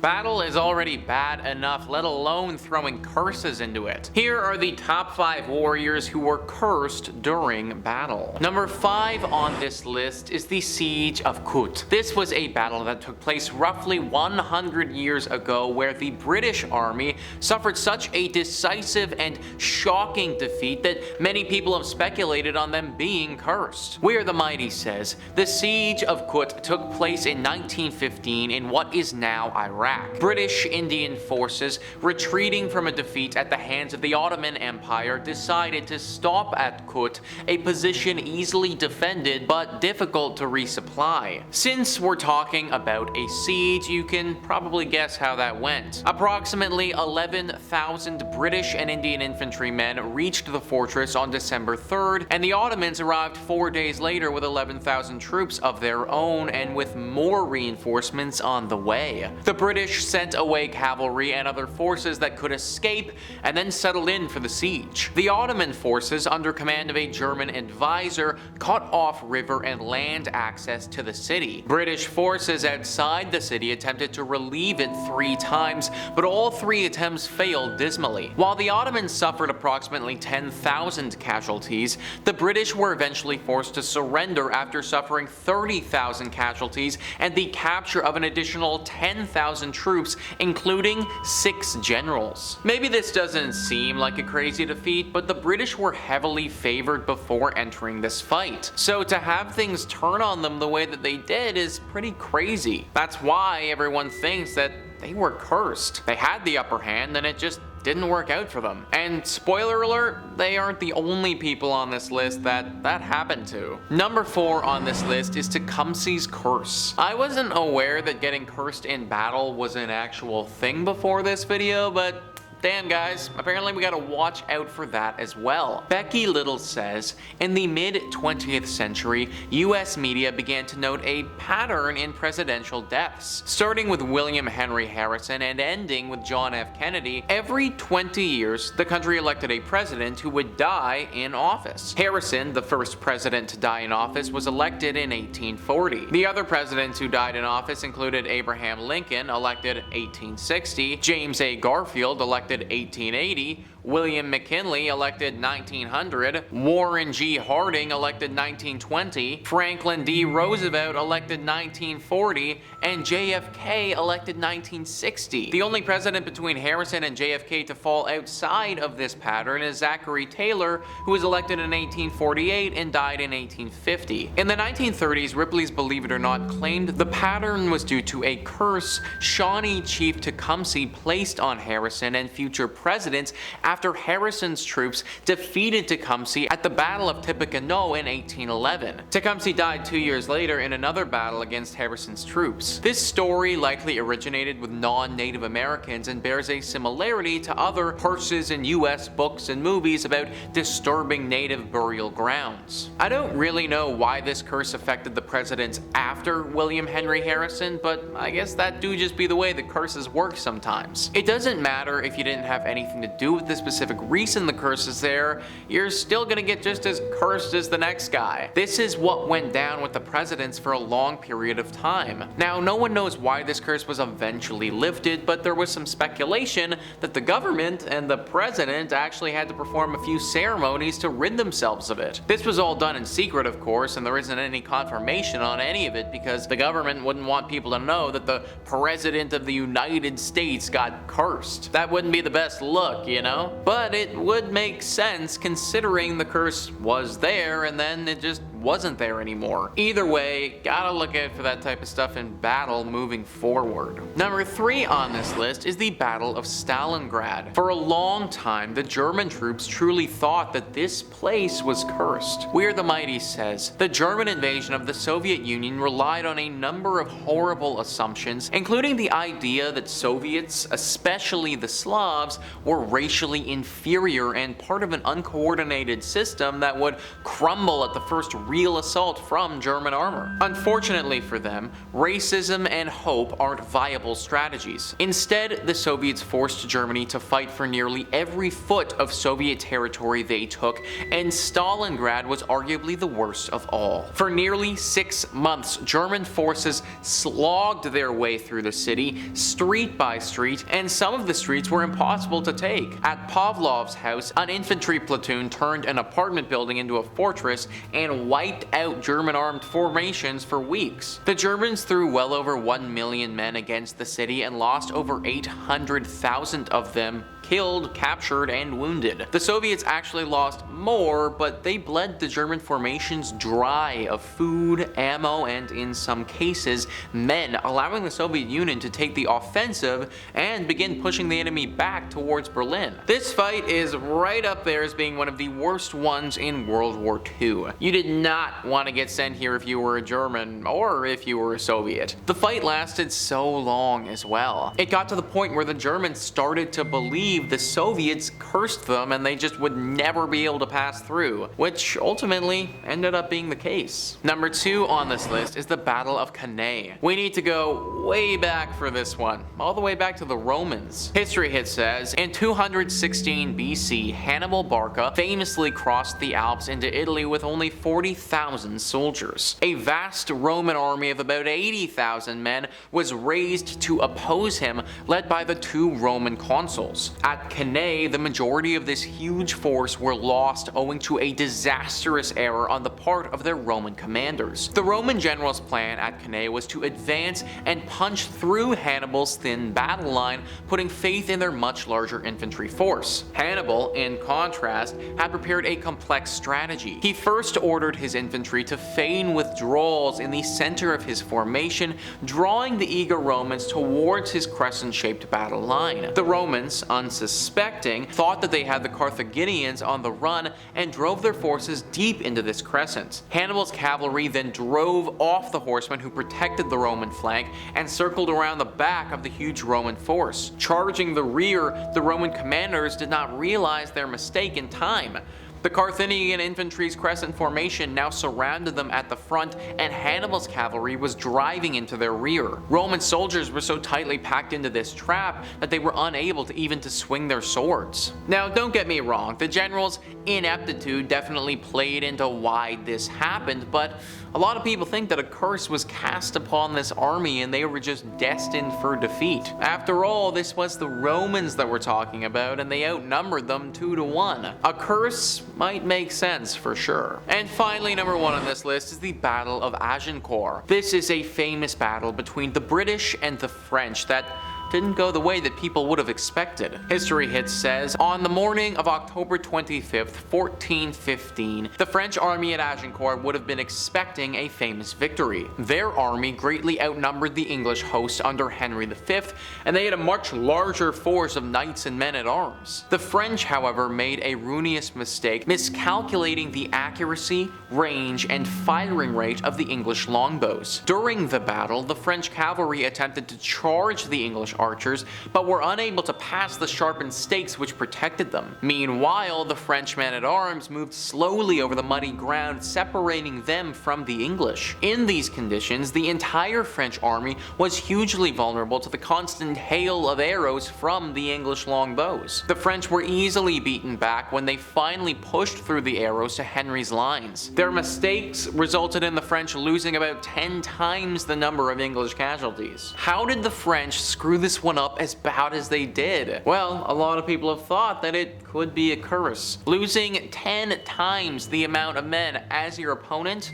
Battle is already bad enough, let alone throwing curses into it. Here are the top 5 warriors who were cursed during battle. Number 5 on this list is the Siege of Kut. This was a battle that took place roughly 100 years ago, where the British army suffered such a decisive and shocking defeat that many people have speculated on them being cursed. We're the Mighty says, the Siege of Kut took place in 1915 in what is now Iraq. British Indian forces, retreating from a defeat at the hands of the Ottoman Empire, decided to stop at Kut, a position easily defended but difficult to resupply. Since we're talking about a siege, you can probably guess how that went. Approximately 11,000 British and Indian infantrymen reached the fortress on December 3rd, and the Ottomans arrived 4 days later with 11,000 troops of their own and with more reinforcements on the way. The British sent away cavalry and other forces that could escape and then settled in for the siege. The Ottoman forces, under command of a German advisor, cut off river and land access to the city. British forces outside the city attempted to relieve it 3 times, but all 3 attempts failed dismally. While the Ottomans suffered approximately 10,000 casualties, the British were eventually forced to surrender after suffering 30,000 casualties and the capture of an additional 10,000 troops, including 6 generals. Maybe this doesn't seem like a crazy defeat, but the British were heavily favored before entering this fight. So to have things turn on them the way that they did is pretty crazy. That's why everyone thinks that they were cursed. They had the upper hand and it just didn't work out for them. And spoiler alert, they aren't the only people on this list that happened to. Number 4 on this list is Tecumseh's Curse. I wasn't aware that getting cursed in battle was an actual thing before this video, but damn guys, apparently we gotta watch out for that as well. Becky Little says, in the mid-20th century, US media began to note a pattern in presidential deaths. Starting with William Henry Harrison and ending with John F. Kennedy, every 20 years the country elected a president who would die in office. Harrison, the first president to die in office, was elected in 1840. The other presidents who died in office included Abraham Lincoln, elected 1860, James A. Garfield, elected 1880, William McKinley, elected 1900, Warren G. Harding, elected 1920, Franklin D. Roosevelt, elected 1940, and JFK, elected 1960. The only president between Harrison and JFK to fall outside of this pattern is Zachary Taylor, who was elected in 1848 and died in 1850. In the 1930s, Ripley's Believe It or Not claimed the pattern was due to a curse Shawnee Chief Tecumseh placed on Harrison and future presidents after Harrison's troops defeated Tecumseh at the Battle of Tippecanoe in 1811. Tecumseh died 2 years later in another battle against Harrison's troops. This story likely originated with non-Native Americans and bears a similarity to other curses in US books and movies about disturbing native burial grounds. I don't really know why this curse affected the presidents after William Henry Harrison, but I guess that do just be the way the curses work sometimes. It doesn't matter if you didn't have anything to do with the specific reason the curse is there, you're still gonna get just as cursed as the next guy. This is what went down with the presidents for a long period of time. Now, no one knows why this curse was eventually lifted, but there was some speculation that the government and the president actually had to perform a few ceremonies to rid themselves of it. This was all done in secret, of course, and there isn't any confirmation on any of it because the government wouldn't want people to know that the president of the United States got cursed. That wouldn't be the best look, you know? But it would make sense considering the curse was there and then it just wasn't there anymore. Either way, gotta look out for that type of stuff in battle moving forward. Number 3 on this list is the Battle of Stalingrad. For a long time, the German troops truly thought that this place was cursed. We're the Mighty says, the German invasion of the Soviet Union relied on a number of horrible assumptions, including the idea that Soviets, especially the Slavs, were racially inferior and part of an uncoordinated system that would crumble at the first real assault from German armor. Unfortunately for them, racism and hope aren't viable strategies. Instead, the Soviets forced Germany to fight for nearly every foot of Soviet territory they took, and Stalingrad was arguably the worst of all. For nearly 6 months, German forces slogged their way through the city, street by street, and some of the streets were impossible to take. At Pavlov's house, an infantry platoon turned an apartment building into a fortress and wiped out German armed formations for weeks. The Germans threw well over 1 million men against the city and lost over 800,000 of them killed, captured, and wounded. The Soviets actually lost more, but they bled the German formations dry of food, ammo, and in some cases, men, allowing the Soviet Union to take the offensive and begin pushing the enemy back towards Berlin. This fight is right up there as being one of the worst ones in World War II. You did not want to get sent here if you were a German or if you were a Soviet. The fight lasted so long as well. It got to the point where the Germans started to believe the Soviets cursed them and they just would never be able to pass through, which ultimately ended up being the case. Number 2 on this list is the Battle of Cannae. We need to go way back for this one, all the way back to the Romans. History Hit says, in 216 BC, Hannibal Barca famously crossed the Alps into Italy with only 40,000 soldiers. A vast Roman army of about 80,000 men was raised to oppose him, led by the 2 Roman consuls. At Cannae, the majority of this huge force were lost owing to a disastrous error on the part of their Roman commanders. The Roman general's plan at Cannae was to advance and punch through Hannibal's thin battle line, putting faith in their much larger infantry force. Hannibal, in contrast, had prepared a complex strategy. He first ordered his infantry to feign withdrawals in the center of his formation, drawing the eager Romans towards his crescent-shaped battle line. The Romans, unsuspecting, thought that they had the Carthaginians on the run and drove their forces deep into this crescent. Hannibal's cavalry then drove off the horsemen who protected the Roman flank and circled around the back of the huge Roman force. Charging the rear, the Roman commanders did not realize their mistake in time. The Carthaginian infantry's crescent formation now surrounded them at the front, and Hannibal's cavalry was driving into their rear. Roman soldiers were so tightly packed into this trap that they were unable to even swing their swords. Now, don't get me wrong, the general's ineptitude definitely played into why this happened, but a lot of people think that a curse was cast upon this army and they were just destined for defeat. After all, this was the Romans that we're talking about, and they outnumbered them 2-1. A curse might make sense for sure. And finally, number 1 on this list is the Battle of Agincourt. This is a famous battle between the British and the French that didn't go the way that people would have expected. History Hit says, on the morning of October 25th, 1415, the French army at Agincourt would have been expecting a famous victory. Their army greatly outnumbered the English host under Henry V, and they had a much larger force of knights and men-at-arms. The French, however, made a ruinous mistake, miscalculating the accuracy, range, and firing rate of the English longbows. During the battle, the French cavalry attempted to charge the English archers, but were unable to pass the sharpened stakes which protected them. Meanwhile, the French men-at-arms moved slowly over the muddy ground, separating them from the English. In these conditions, the entire French army was hugely vulnerable to the constant hail of arrows from the English longbows. The French were easily beaten back when they finally pushed through the arrows to Henry's lines. Their mistakes resulted in the French losing about 10 times the number of English casualties. How did the French screw this one up as bad as they did? Well, a lot of people have thought that it could be a curse. Losing 10 times the amount of men as your opponent?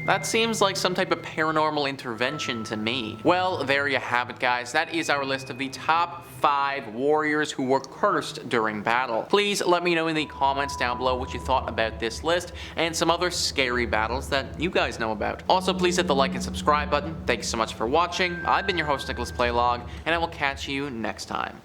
That seems like some type of paranormal intervention to me. Well, there you have it, guys. That is our list of the top 5 warriors who were cursed during battle. Please let me know in the comments down below what you thought about this list and some other scary battles that you guys know about. Also, please hit the like and subscribe button. Thanks so much for watching. I've been your host, Nicholas Playlog, and I will catch you next time.